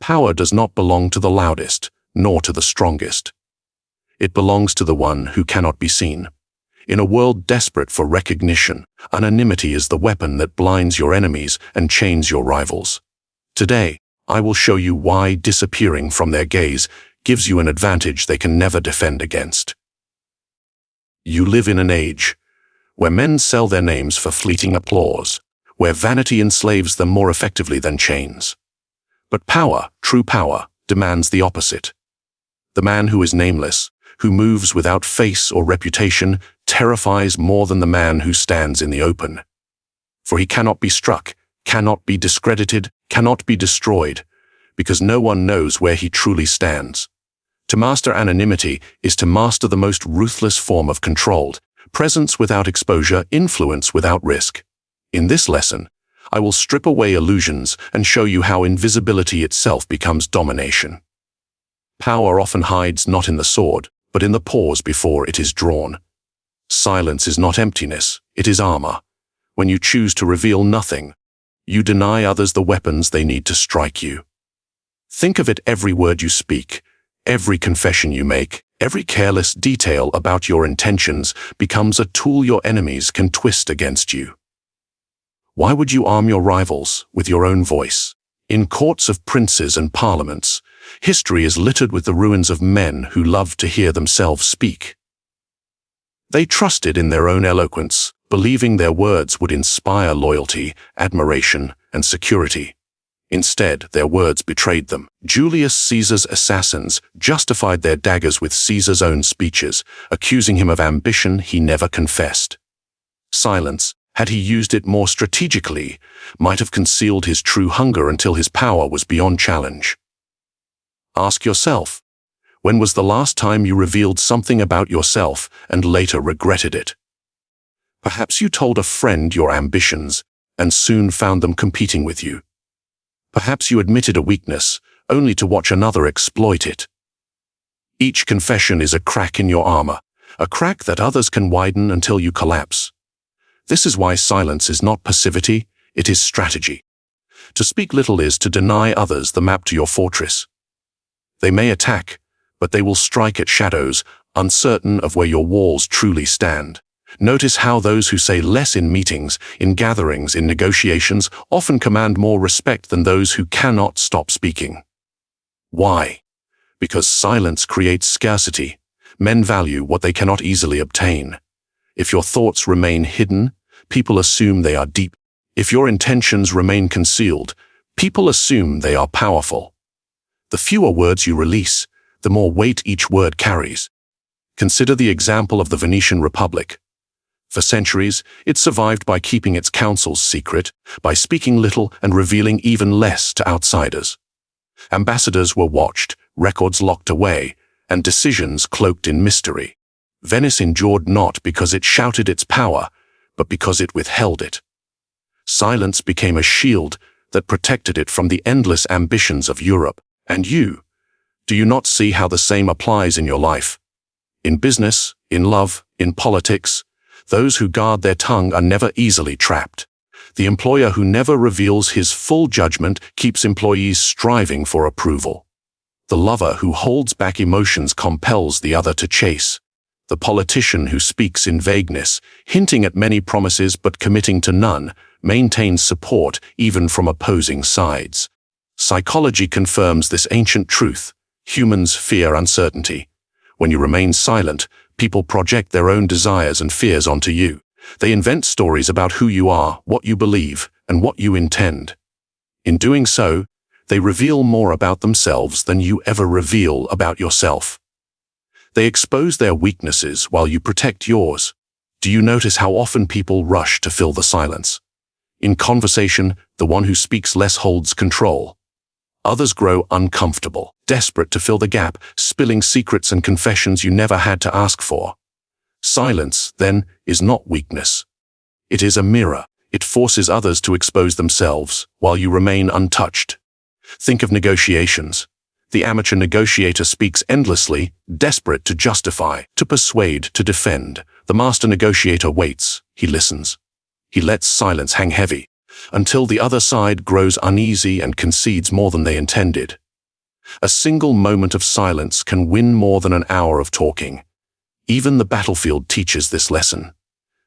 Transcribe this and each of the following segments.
Power does not belong to the loudest, nor to the strongest. It belongs to the one who cannot be seen. In a world desperate for recognition, anonymity is the weapon that blinds your enemies and chains your rivals. Today, I will show you why disappearing from their gaze gives you an advantage they can never defend against. You live in an age where men sell their names for fleeting applause, where vanity enslaves them more effectively than chains. But power, true power, demands the opposite. The man who is nameless, who moves without face or reputation, terrifies more than the man who stands in the open. For he cannot be struck, cannot be discredited, cannot be destroyed, because no one knows where he truly stands. To master anonymity is to master the most ruthless form of control, presence without exposure, influence without risk. In this lesson, I will strip away illusions and show you how invisibility itself becomes domination. Power often hides not in the sword, but in the pause before it is drawn. Silence is not emptiness, it is armor. When you choose to reveal nothing, you deny others the weapons they need to strike you. Think of it: every word you speak, every confession you make, every careless detail about your intentions becomes a tool your enemies can twist against you. Why would you arm your rivals with your own voice? In courts of princes and parliaments, history is littered with the ruins of men who loved to hear themselves speak. They trusted in their own eloquence, believing their words would inspire loyalty, admiration, and security. Instead, their words betrayed them. Julius Caesar's assassins justified their daggers with Caesar's own speeches, accusing him of ambition he never confessed. Silence, had he used it more strategically, might have concealed his true hunger until his power was beyond challenge. Ask yourself, when was the last time you revealed something about yourself and later regretted it? Perhaps you told a friend your ambitions and soon found them competing with you. Perhaps you admitted a weakness only to watch another exploit it. Each confession is a crack in your armor, a crack that others can widen until you collapse. This is why silence is not passivity, it is strategy. To speak little is to deny others the map to your fortress. They may attack, but they will strike at shadows, uncertain of where your walls truly stand. Notice how those who say less in meetings, in gatherings, in negotiations, often command more respect than those who cannot stop speaking. Why? Because silence creates scarcity. Men value what they cannot easily obtain. If your thoughts remain hidden, people assume they are deep. If your intentions remain concealed, people assume they are powerful. The fewer words you release, the more weight each word carries. Consider the example of the Venetian Republic. For centuries, it survived by keeping its councils secret, by speaking little and revealing even less to outsiders. Ambassadors were watched, records locked away, and decisions cloaked in mystery. Venice endured not because it shouted its power, but because it withheld it. Silence became a shield that protected it from the endless ambitions of Europe. And you? Do you not see how the same applies in your life? In business, in love, in politics, those who guard their tongue are never easily trapped. The employer who never reveals his full judgment keeps employees striving for approval. The lover who holds back emotions compels the other to chase. The politician who speaks in vagueness, hinting at many promises but committing to none, maintains support even from opposing sides. Psychology confirms this ancient truth. Humans fear uncertainty. When you remain silent, people project their own desires and fears onto you. They invent stories about who you are, what you believe, and what you intend. In doing so, they reveal more about themselves than you ever reveal about yourself. They expose their weaknesses while you protect yours. Do you notice how often people rush to fill the silence? In conversation, the one who speaks less holds control. Others grow uncomfortable, desperate to fill the gap, spilling secrets and confessions you never had to ask for. Silence, then, is not weakness. It is a mirror. It forces others to expose themselves, while you remain untouched. Think of negotiations. The amateur negotiator speaks endlessly, desperate to justify, to persuade, to defend. The master negotiator waits. He listens. He lets silence hang heavy, until the other side grows uneasy and concedes more than they intended. A single moment of silence can win more than an hour of talking. Even the battlefield teaches this lesson.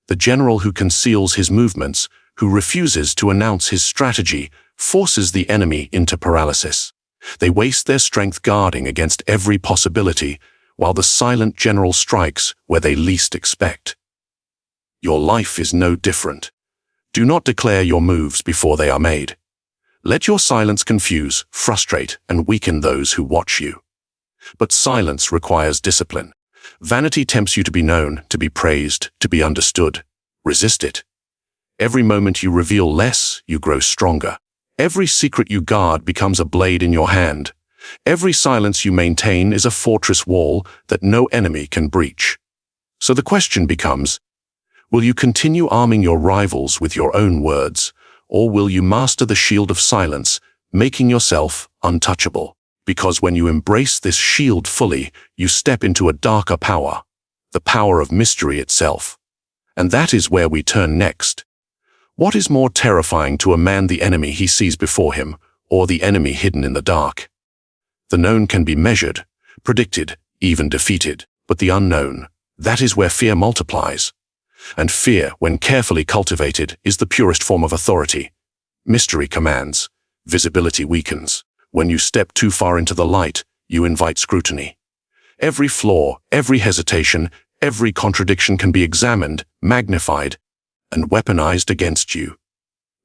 The general who conceals his movements, who refuses to announce his strategy, forces the enemy into paralysis. They waste their strength guarding against every possibility, while the silent general strikes where they least expect. Your life is no different. Do not declare your moves before they are made. Let your silence confuse, frustrate, and weaken those who watch you. But silence requires discipline. Vanity tempts you to be known, to be praised, to be understood. Resist it. Every moment you reveal less, you grow stronger. Every secret you guard becomes a blade in your hand. Every silence you maintain is a fortress wall that no enemy can breach. So the question becomes, will you continue arming your rivals with your own words, or will you master the shield of silence, making yourself untouchable? Because when you embrace this shield fully, you step into a darker power, the power of mystery itself. And that is where we turn next. What is more terrifying to a man, the enemy he sees before him, or the enemy hidden in the dark? The known can be measured, predicted, even defeated, but the unknown, that is where fear multiplies. And fear, when carefully cultivated, is the purest form of authority. Mystery commands, visibility weakens. When you step too far into the light, you invite scrutiny. Every flaw, every hesitation, every contradiction can be examined, magnified, and weaponized against you.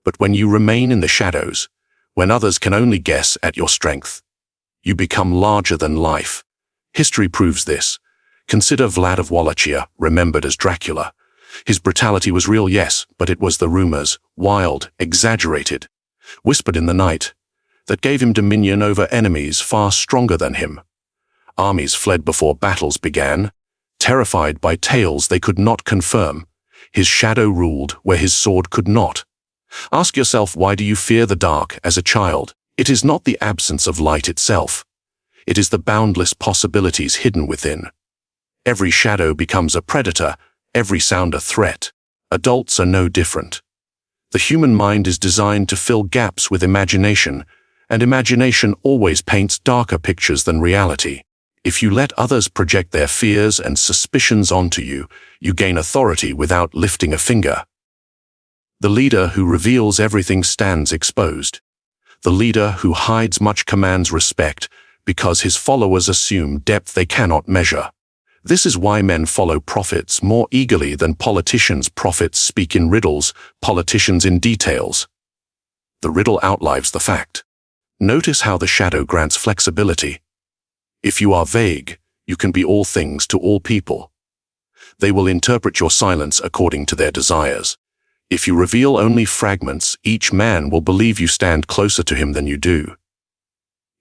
But when you remain in the shadows, when others can only guess at your strength, you become larger than life. History proves this. Consider Vlad of Wallachia, remembered as Dracula. His brutality was real, yes, but it was the rumors, wild, exaggerated, whispered in the night, that gave him dominion over enemies far stronger than him. Armies fled before battles began, terrified by tales they could not confirm. His shadow ruled where his sword could not. Ask yourself, why do you fear the dark as a child? It is not the absence of light itself. It is the boundless possibilities hidden within. Every shadow becomes a predator, every sound a threat. Adults are no different. The human mind is designed to fill gaps with imagination, and imagination always paints darker pictures than reality. If you let others project their fears and suspicions onto you, you gain authority without lifting a finger. The leader who reveals everything stands exposed. The leader who hides much commands respect, because his followers assume depth they cannot measure. This is why men follow prophets more eagerly than politicians. Prophets speak in riddles, politicians in details. The riddle outlives the fact. Notice how the shadow grants flexibility. If you are vague, you can be all things to all people. They will interpret your silence according to their desires. If you reveal only fragments, each man will believe you stand closer to him than you do.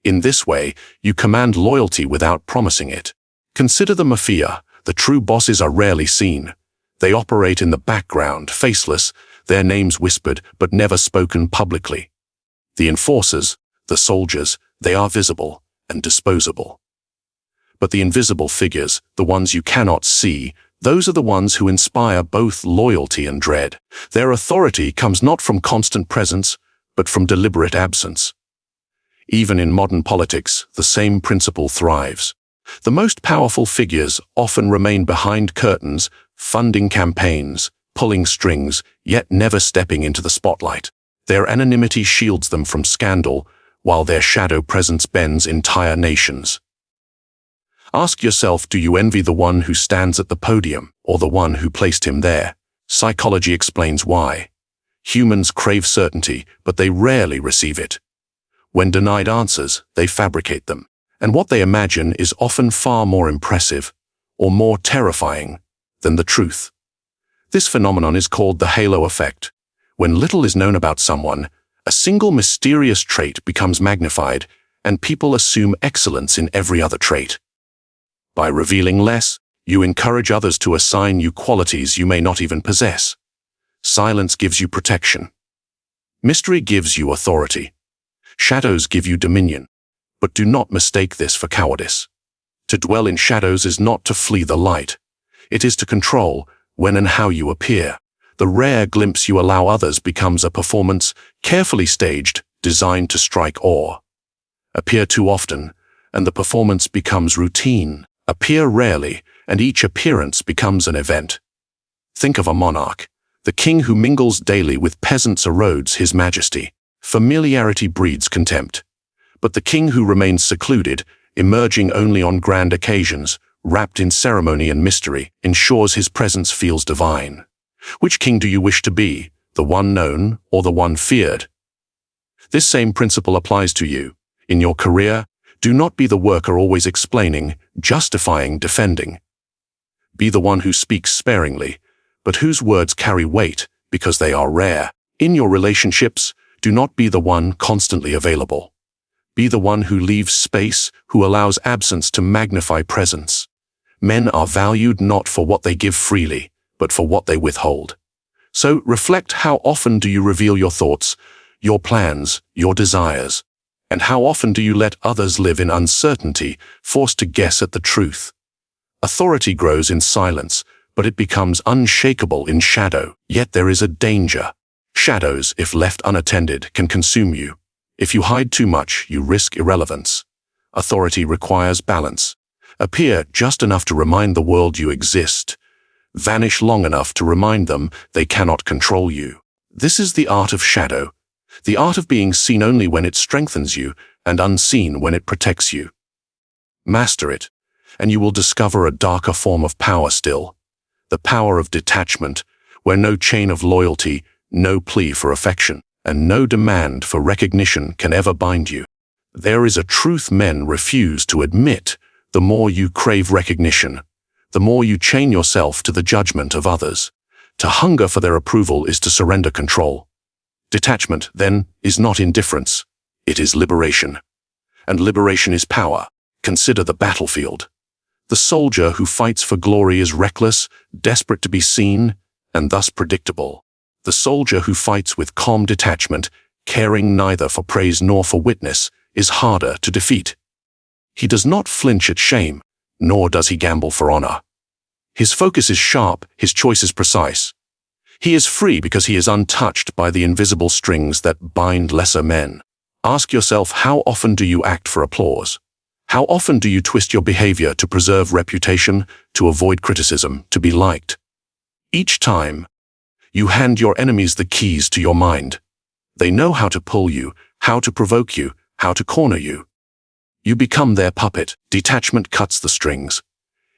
In this way, you command loyalty without promising it. Consider the mafia. The true bosses are rarely seen. They operate in the background, faceless, their names whispered but never spoken publicly. The enforcers, the soldiers, they are visible and disposable. But the invisible figures, the ones you cannot see, those are the ones who inspire both loyalty and dread. Their authority comes not from constant presence, but from deliberate absence. Even in modern politics, the same principle thrives. The most powerful figures often remain behind curtains, funding campaigns, pulling strings, yet never stepping into the spotlight. Their anonymity shields them from scandal, while their shadow presence bends entire nations. Ask yourself, do you envy the one who stands at the podium, or the one who placed him there? Psychology explains why. Humans crave certainty, but they rarely receive it. When denied answers, they fabricate them. And what they imagine is often far more impressive, or more terrifying, than the truth. This phenomenon is called the halo effect. When little is known about someone, a single mysterious trait becomes magnified, and people assume excellence in every other trait. By revealing less, you encourage others to assign you qualities you may not even possess. Silence gives you protection. Mystery gives you authority. Shadows give you dominion. But do not mistake this for cowardice. To dwell in shadows is not to flee the light. It is to control when and how you appear. The rare glimpse you allow others becomes a performance, carefully staged, designed to strike awe. Appear too often, and the performance becomes routine, appear rarely, and each appearance becomes an event. Think of a monarch. The king who mingles daily with peasants erodes his majesty. Familiarity breeds contempt. But the king who remains secluded, emerging only on grand occasions, wrapped in ceremony and mystery, ensures his presence feels divine. Which king do you wish to be, the one known or the one feared? This same principle applies to you. In your career, do not be the worker always explaining, justifying, defending. Be the one who speaks sparingly, but whose words carry weight because they are rare. In your relationships, do not be the one constantly available. Be the one who leaves space, who allows absence to magnify presence. Men are valued not for what they give freely, but for what they withhold. So reflect, how often do you reveal your thoughts, your plans, your desires? And how often do you let others live in uncertainty, forced to guess at the truth? Authority grows in silence, but it becomes unshakable in shadow. Yet there is a danger. Shadows, if left unattended, can consume you. If you hide too much, you risk irrelevance. Authority requires balance. Appear just enough to remind the world you exist. Vanish long enough to remind them they cannot control you. This is the art of shadow, the art of being seen only when it strengthens you and unseen when it protects you. Master it, and you will discover a darker form of power still, the power of detachment, where no chain of loyalty, no plea for affection, and no demand for recognition can ever bind you. There is a truth men refuse to admit. The more you crave recognition, the more you chain yourself to the judgment of others. To hunger for their approval is to surrender control. Detachment, then, is not indifference. It is liberation. And liberation is power. Consider the battlefield. The soldier who fights for glory is reckless, desperate to be seen, and thus predictable. The soldier who fights with calm detachment, caring neither for praise nor for witness, is harder to defeat. He does not flinch at shame, nor does he gamble for honor. His focus is sharp, his choice is precise. He is free because he is untouched by the invisible strings that bind lesser men. Ask yourself, how often do you act for applause? How often do you twist your behavior to preserve reputation, to avoid criticism, to be liked? Each time, you hand your enemies the keys to your mind. They know how to pull you, how to provoke you, how to corner you. You become their puppet. Detachment cuts the strings.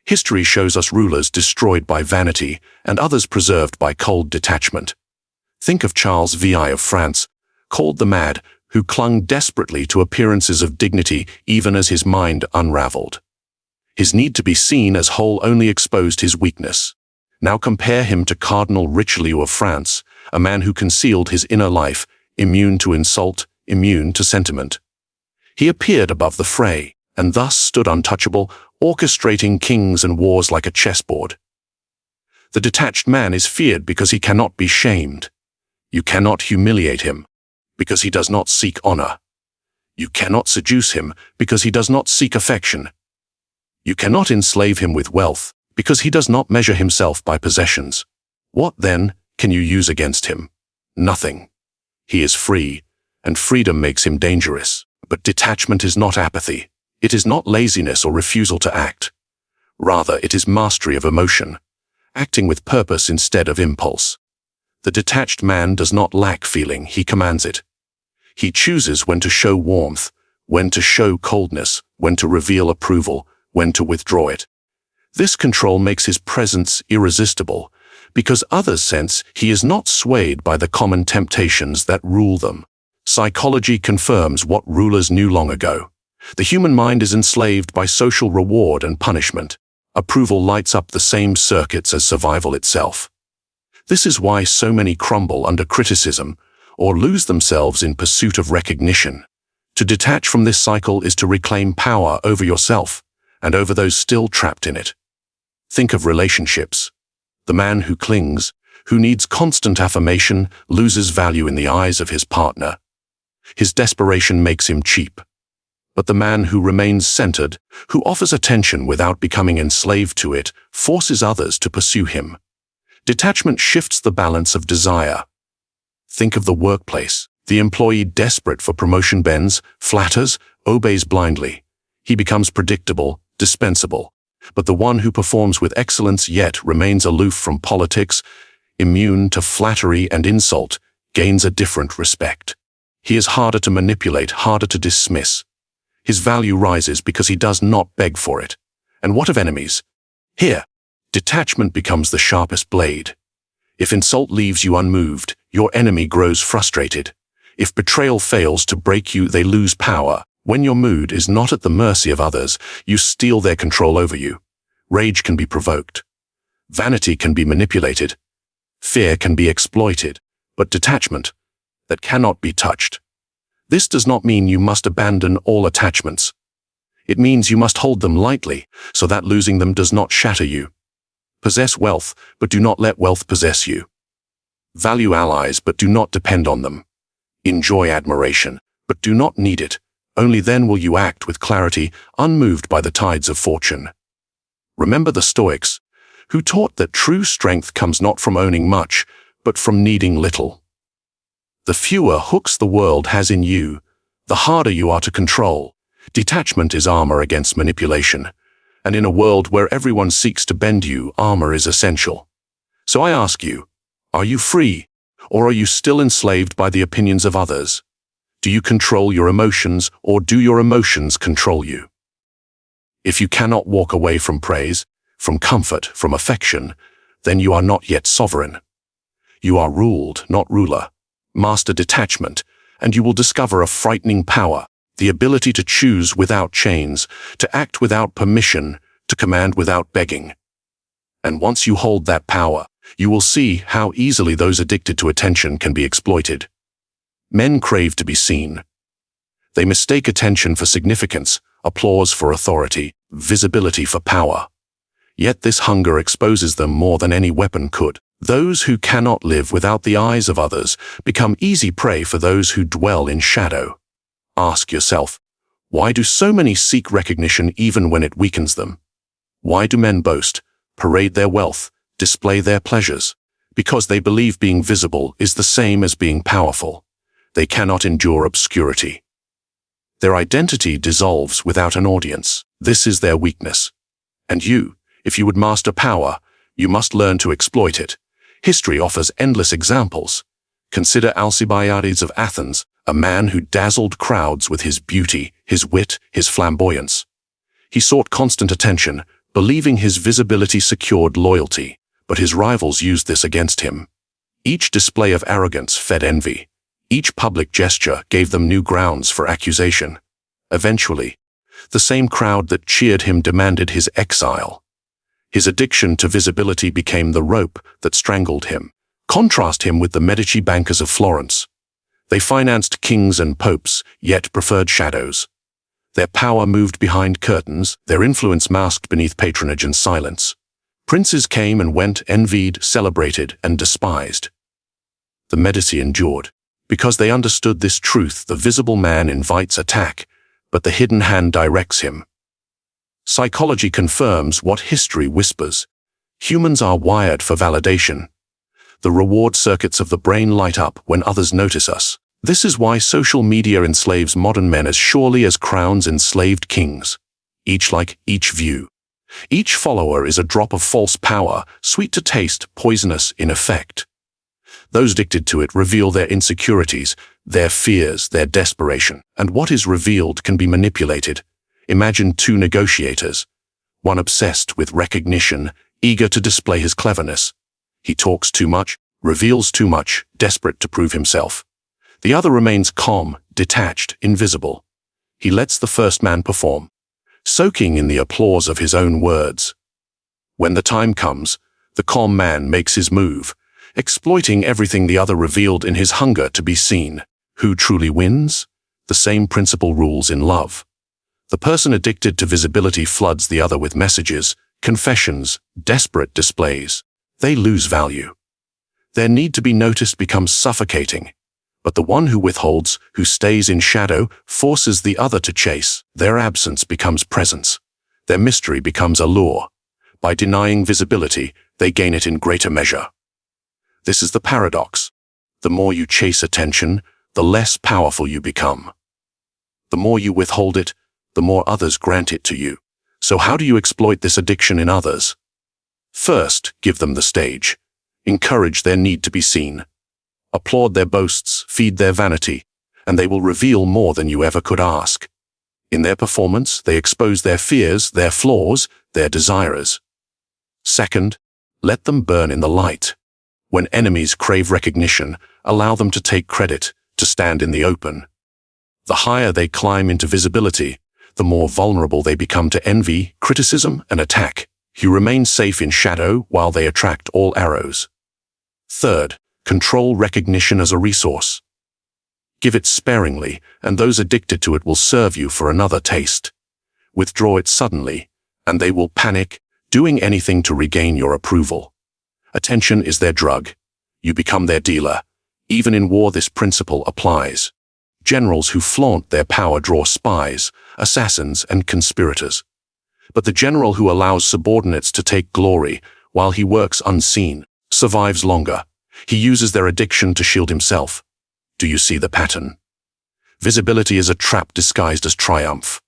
History shows us rulers destroyed by vanity and others preserved by cold detachment. Think of Charles VI of France, called the Mad, who clung desperately to appearances of dignity even as his mind unraveled. His need to be seen as whole only exposed his weakness. Now compare him to Cardinal Richelieu of France, a man who concealed his inner life, immune to insult, immune to sentiment. He appeared above the fray, and thus stood untouchable, orchestrating kings and wars like a chessboard. The detached man is feared because he cannot be shamed. You cannot humiliate him, because he does not seek honor. You cannot seduce him, because he does not seek affection. You cannot enslave him with wealth, because he does not measure himself by possessions. What, then, can you use against him? Nothing. He is free, and freedom makes him dangerous. But detachment is not apathy. It is not laziness or refusal to act. Rather, it is mastery of emotion, acting with purpose instead of impulse. The detached man does not lack feeling, he commands it. He chooses when to show warmth, when to show coldness, when to reveal approval, when to withdraw it. This control makes his presence irresistible, because others sense he is not swayed by the common temptations that rule them. Psychology confirms what rulers knew long ago. The human mind is enslaved by social reward and punishment. Approval lights up the same circuits as survival itself. This is why so many crumble under criticism or lose themselves in pursuit of recognition. To detach from this cycle is to reclaim power over yourself and over those still trapped in it. Think of relationships. The man who clings, who needs constant affirmation, loses value in the eyes of his partner. His desperation makes him cheap. But the man who remains centered, who offers attention without becoming enslaved to it, forces others to pursue him. Detachment shifts the balance of desire. Think of the workplace. The employee desperate for promotion bends, flatters, obeys blindly. He becomes predictable, dispensable. But the one who performs with excellence yet remains aloof from politics, immune to flattery and insult, gains a different respect. He is harder to manipulate, harder to dismiss. His value rises because he does not beg for it. And what of enemies? Here, detachment becomes the sharpest blade. If insult leaves you unmoved, your enemy grows frustrated. If betrayal fails to break you, they lose power. When your mood is not at the mercy of others, you steal their control over you. Rage can be provoked. Vanity can be manipulated. Fear can be exploited. But detachment, that cannot be touched. This does not mean you must abandon all attachments. It means you must hold them lightly, so that losing them does not shatter you. Possess wealth, but do not let wealth possess you. Value allies, but do not depend on them. Enjoy admiration, but do not need it. Only then will you act with clarity, unmoved by the tides of fortune. Remember the Stoics, who taught that true strength comes not from owning much, but from needing little. The fewer hooks the world has in you, the harder you are to control. Detachment is armor against manipulation, and in a world where everyone seeks to bend you, armor is essential. So I ask you, are you free, or are you still enslaved by the opinions of others? Do you control your emotions, or do your emotions control you? If you cannot walk away from praise, from comfort, from affection, then you are not yet sovereign. You are ruled, not ruler. Master detachment, and you will discover a frightening power, the ability to choose without chains, to act without permission, to command without begging. And once you hold that power, you will see how easily those addicted to attention can be exploited. Men crave to be seen. They mistake attention for significance, applause for authority, visibility for power. Yet this hunger exposes them more than any weapon could. Those who cannot live without the eyes of others become easy prey for those who dwell in shadow. Ask yourself, why do so many seek recognition even when it weakens them? Why do men boast, parade their wealth, display their pleasures? Because they believe being visible is the same as being powerful. They cannot endure obscurity. Their identity dissolves without an audience. This is their weakness. And you, if you would master power, you must learn to exploit it. History offers endless examples. Consider Alcibiades of Athens, a man who dazzled crowds with his beauty, his wit, his flamboyance. He sought constant attention, believing his visibility secured loyalty, but his rivals used this against him. Each display of arrogance fed envy. Each public gesture gave them new grounds for accusation. Eventually, the same crowd that cheered him demanded his exile. His addiction to visibility became the rope that strangled him. Contrast him with the Medici bankers of Florence. They financed kings and popes, yet preferred shadows. Their power moved behind curtains, their influence masked beneath patronage and silence. Princes came and went, envied, celebrated, and despised. The Medici endured. Because they understood this truth, the visible man invites attack, but the hidden hand directs him. Psychology confirms what history whispers. Humans are wired for validation. The reward circuits of the brain light up when others notice us. This is why social media enslaves modern men as surely as crowns enslaved kings. Each like, each view. Each follower is a drop of false power, sweet to taste, poisonous in effect. Those addicted to it reveal their insecurities, their fears, their desperation. And what is revealed can be manipulated. Imagine two negotiators. One obsessed with recognition, eager to display his cleverness. He talks too much, reveals too much, desperate to prove himself. The other remains calm, detached, invisible. He lets the first man perform, soaking in the applause of his own words. When the time comes, the calm man makes his move, exploiting everything the other revealed in his hunger to be seen. Who truly wins? The same principle rules in love. The person addicted to visibility floods the other with messages, confessions, desperate displays. They lose value. Their need to be noticed becomes suffocating. But the one who withholds, who stays in shadow, forces the other to chase. Their absence becomes presence. Their mystery becomes allure. By denying visibility, they gain it in greater measure. This is the paradox. The more you chase attention, the less powerful you become. The more you withhold it, the more others grant it to you. So how do you exploit this addiction in others? First, give them the stage. Encourage their need to be seen. Applaud their boasts, feed their vanity, and they will reveal more than you ever could ask. In their performance, they expose their fears, their flaws, their desires. Second, let them burn in the light. When enemies crave recognition, allow them to take credit, to stand in the open. The higher they climb into visibility, the more vulnerable they become to envy, criticism, and attack. You remain safe in shadow while they attract all arrows. Third, control recognition as a resource. Give it sparingly, and those addicted to it will serve you for another taste. Withdraw it suddenly, and they will panic, doing anything to regain your approval. Attention is their drug. You become their dealer. Even in war, this principle applies. Generals who flaunt their power draw spies, assassins, and conspirators. But the general who allows subordinates to take glory while he works unseen survives longer. He uses their addiction to shield himself. Do you see the pattern? Visibility is a trap disguised as triumph,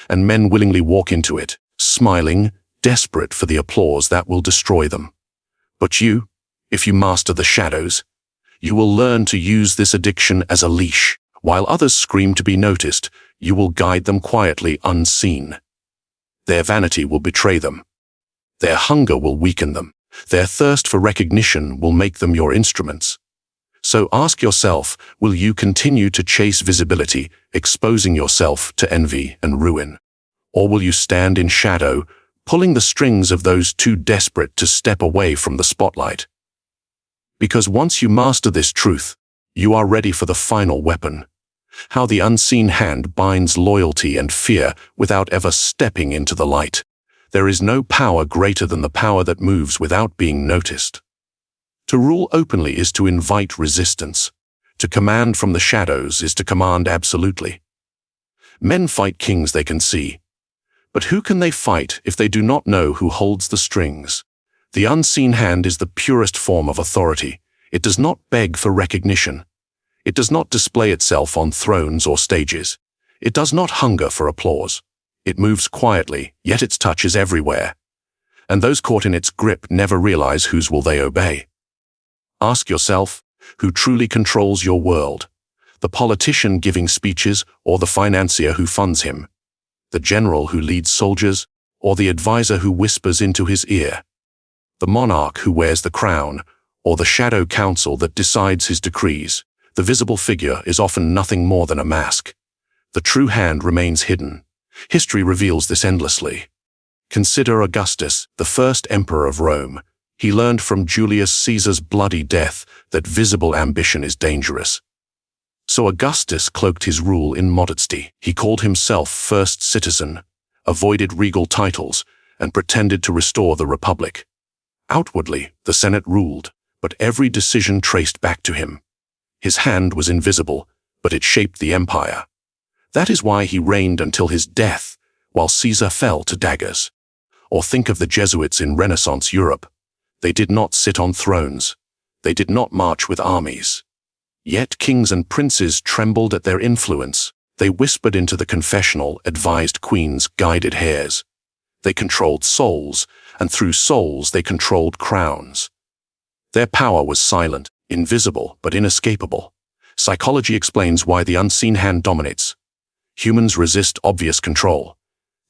and men willingly walk into it, smiling, desperate for the applause that will destroy them. But you, if you master the shadows, you will learn to use this addiction as a leash. While others scream to be noticed, you will guide them quietly, unseen. Their vanity will betray them. Their hunger will weaken them. Their thirst for recognition will make them your instruments. So ask yourself, will you continue to chase visibility, exposing yourself to envy and ruin? Or will you stand in shadow, pulling the strings of those too desperate to step away from the spotlight? Because once you master this truth, you are ready for the final weapon. How the unseen hand binds loyalty and fear without ever stepping into the light. There is no power greater than the power that moves without being noticed. To rule openly is to invite resistance. To command from the shadows is to command absolutely. Men fight kings they can see. But who can they fight if they do not know who holds the strings? The unseen hand is the purest form of authority. It does not beg for recognition. It does not display itself on thrones or stages. It does not hunger for applause. It moves quietly, yet its touch is everywhere. And those caught in its grip never realize whose will they obey. Ask yourself, who truly controls your world? The politician giving speeches or the financier who funds him? The general who leads soldiers or the advisor who whispers into his ear? The monarch who wears the crown or the shadow council that decides his decrees? The visible figure is often nothing more than a mask. The true hand remains hidden. History reveals this endlessly. Consider Augustus, the first emperor of Rome. He learned from Julius Caesar's bloody death that visible ambition is dangerous. So Augustus cloaked his rule in modesty. He called himself first citizen, avoided regal titles, and pretended to restore the republic. Outwardly, the Senate ruled, but every decision traced back to him. His hand was invisible, but it shaped the empire. That is why he reigned until his death, while Caesar fell to daggers. Or think of the Jesuits in Renaissance Europe. They did not sit on thrones. They did not march with armies. Yet kings and princes trembled at their influence. They whispered into the confessional, advised queens, guided heirs. They controlled souls, and through souls they controlled crowns. Their power was silent, invisible, but inescapable. Psychology explains why the unseen hand dominates. Humans resist obvious control.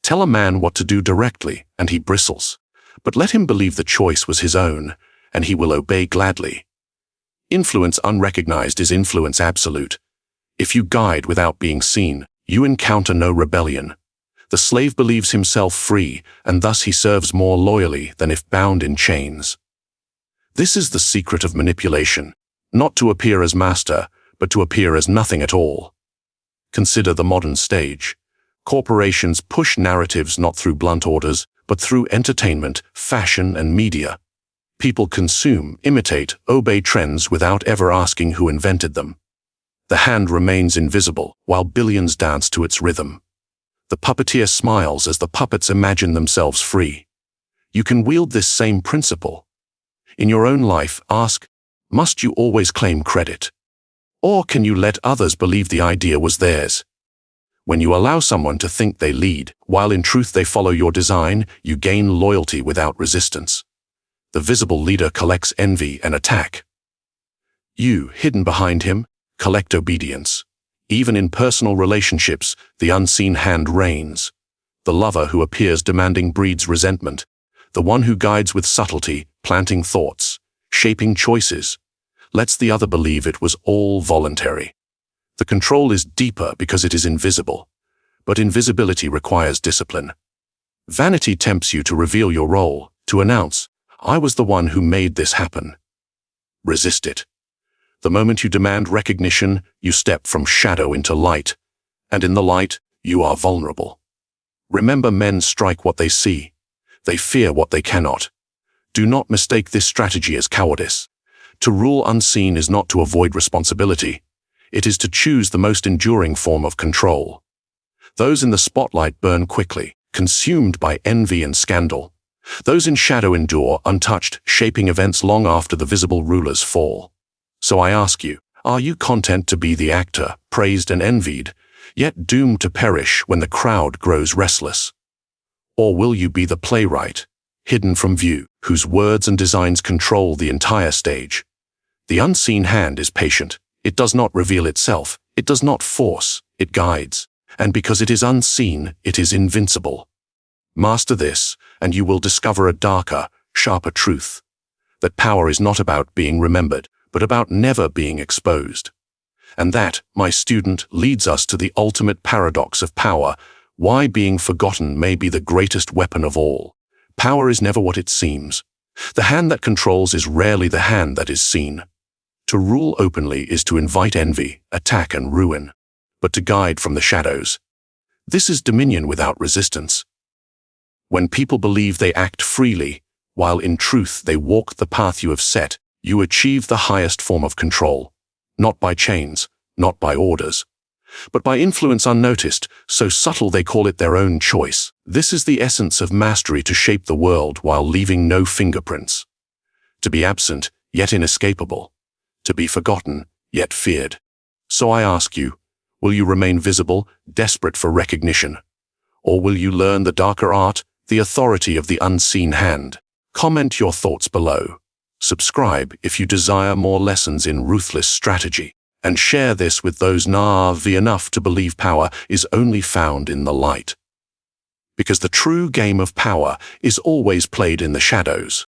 Tell a man what to do directly, and he bristles. But let him believe the choice was his own, and he will obey gladly. Influence unrecognized is influence absolute. If you guide without being seen, you encounter no rebellion. The slave believes himself free, and thus he serves more loyally than if bound in chains. This is the secret of manipulation, not to appear as master, but to appear as nothing at all. Consider the modern stage. Corporations push narratives not through blunt orders, but through entertainment, fashion, and media. People consume, imitate, obey trends without ever asking who invented them. The hand remains invisible, while billions dance to its rhythm. The puppeteer smiles as the puppets imagine themselves free. You can wield this same principle. In your own life, ask, must you always claim credit? Or can you let others believe the idea was theirs? When you allow someone to think they lead, while in truth they follow your design, you gain loyalty without resistance. The visible leader collects envy and attack. You, hidden behind him, collect obedience. Even in personal relationships, the unseen hand reigns. The lover who appears demanding breeds resentment. The one who guides with subtlety, planting thoughts, shaping choices, lets the other believe it was all voluntary. The control is deeper because it is invisible, but invisibility requires discipline. Vanity tempts you to reveal your role, to announce, "I was the one who made this happen." Resist it. The moment you demand recognition, you step from shadow into light, and in the light, you are vulnerable. Remember, men strike what they see. They fear what they cannot. Do not mistake this strategy as cowardice. To rule unseen is not to avoid responsibility. It is to choose the most enduring form of control. Those in the spotlight burn quickly, consumed by envy and scandal. Those in shadow endure, untouched, shaping events long after the visible rulers fall. So I ask you, are you content to be the actor, praised and envied, yet doomed to perish when the crowd grows restless? Or will you be the playwright, hidden from view, whose words and designs control the entire stage? The unseen hand is patient. It does not reveal itself. It does not force. It guides. And because it is unseen, it is invincible. Master this, and you will discover a darker, sharper truth. That power is not about being remembered, but about never being exposed. And that, my student, leads us to the ultimate paradox of power, why being forgotten may be the greatest weapon of all. Power is never what it seems. The hand that controls is rarely the hand that is seen. To rule openly is to invite envy, attack and ruin, but to guide from the shadows. This is dominion without resistance. When people believe they act freely, while in truth they walk the path you have set, you achieve the highest form of control, not by chains, not by orders, but by influence unnoticed, so subtle they call it their own choice. This is the essence of mastery, to shape the world while leaving no fingerprints. To be absent, yet inescapable. To be forgotten, yet feared. So I ask you, will you remain visible, desperate for recognition? Or will you learn the darker art, the authority of the unseen hand? Comment your thoughts below. Subscribe if you desire more lessons in ruthless strategy, and share this with those naive enough to believe power is only found in the light. Because the true game of power is always played in the shadows.